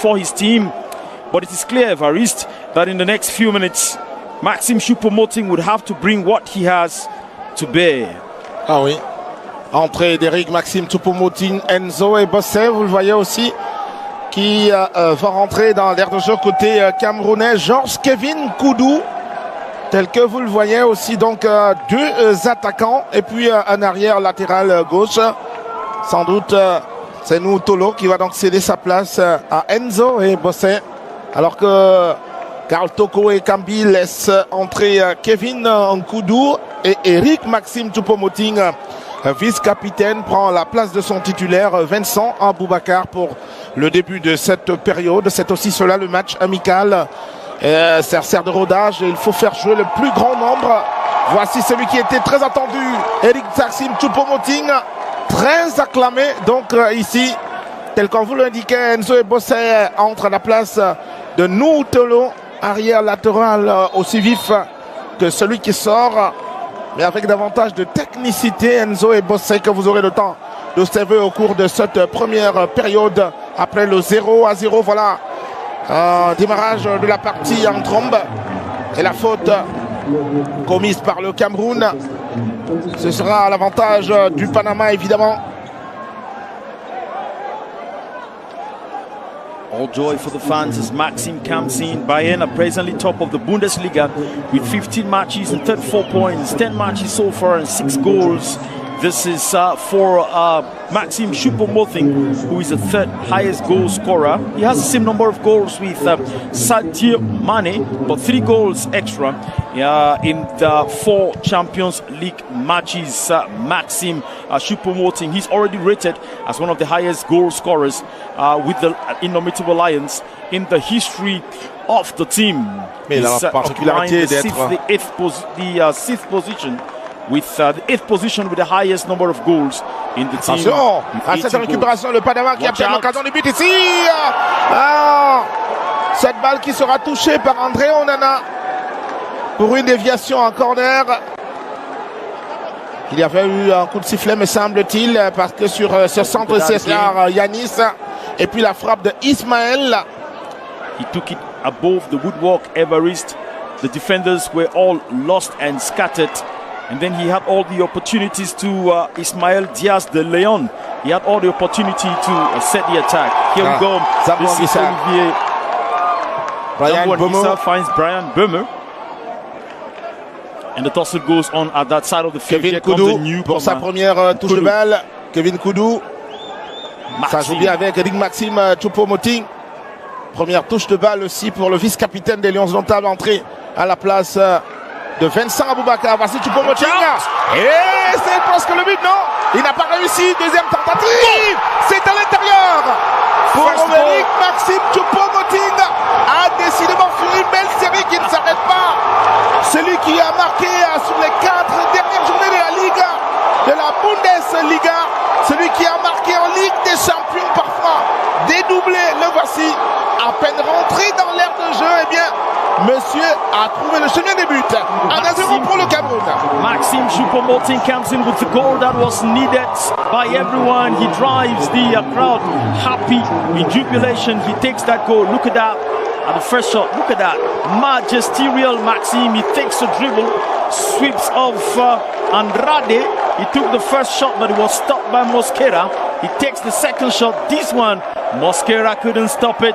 for his team. But it is clear, Evariste, that in the next few minutes, Maxime Choupo-Moting would have to bring what he has to bear. Ah oui. Entrée d'Eric Maxime Choupo-Moting, Enzo et Bossé, vous le voyez aussi, qui va rentrer dans l'aire de jeu côté camerounais. Georges Kevin Koudou, tel que vous le voyez aussi, donc deux attaquants et puis un arrière latéral gauche. Sans doute, c'est nous Tolo qui va donc céder sa place à Enzo et Bossé, alors que Karl Toko et Kambi laissent entrer Kevin Nkoudou et Eric Maxime Choupo-Moting, vice-capitaine, prend la place de son titulaire Vincent Aboubakar pour le début de cette période. C'est aussi cela le match amical. Sert de rodage, il faut faire jouer le plus grand nombre. Voici celui qui était très attendu, Eric Maxime Choupo-Moting, très acclamé donc ici, tel qu'on vous l'indiquait. Enzo et Bossé entrent à la place de Noutolo, arrière latéral aussi vif que celui qui sort, mais avec davantage de technicité. Enzo et Bossé que vous aurez le temps d'observer au cours de cette première période après le 0-0. Voilà, démarrage de la partie en trombe et la faute commise par le Cameroun. Ce sera à l'avantage du Panama évidemment. All joy for the fans as Maxime comes in. Bayern are presently top of the Bundesliga with 15 matches and 34 points, 10 matches so far and 6 goals. This is for Maxime Choupo-Moting, who is the third highest goal scorer. He has the same number of goals with Sadio Mane, but 3 goals extra in the 4 Champions League matches. Maxime Choupo-Moting, he's already rated as one of the highest goal scorers with the Indomitable Lions in the history of the team. Mais la particularité d'être the 6th position. With the 8th position with the highest number of goals in the team. Attention à cette récupération, le Panama qui a perdu l'occasion du but ici. Cette balle qui sera touchée par André Onana pour une déviation en corner. Il y avait eu un coup de sifflet, me semble-t-il, parce que sur ce centre César Yanis, et puis la frappe de Ismaël. He took it above the woodwork, Evariste. The defenders were all lost and scattered. And then he had all the opportunities to Ismael Diaz de Leon. He had all the opportunity to set the attack. Here we go. This is Olivier. Brian Beumer finds Brian Beumer. And the toss goes on at that side of the field. Kevin Koudou pour sa première touche de balle. Kevin Koudou. Ça joue bien avec Eric Maxime Choupo-Moting. Première touche de balle aussi pour le vice-capitaine des Lions Indomptables, entrée à la place de Vincent Aboubakar. Voici Choupo-Moting. Et c'est presque le but, non? Il n'a pas réussi. Deuxième tentative. C'est à l'intérieur. Pour Eric Maxime Choupo-Moting a décidément fait une belle série qui ne s'arrête pas. Celui qui a marqué sur les 4 dernières journées de la Liga, de la Bundesliga. Celui qui a marqué en Ligue des Champions parfois. Dédoublé, le voici. À peine rentré dans l'aire de jeu, eh bien, monsieur a trouvé le chemin des buts. 1-0 pour le Cameroun. Maxime Choupo-Moting comes in with the goal that was needed by everyone. He drives the crowd happy in jubilation. He takes that goal. Look at that. At the first shot, look at that. Magisterial Maxime. He takes a dribble, sweeps off Andrade. He took the first shot, but it was stopped by Mosquera. He takes the second shot. This one, Mosquera couldn't stop it.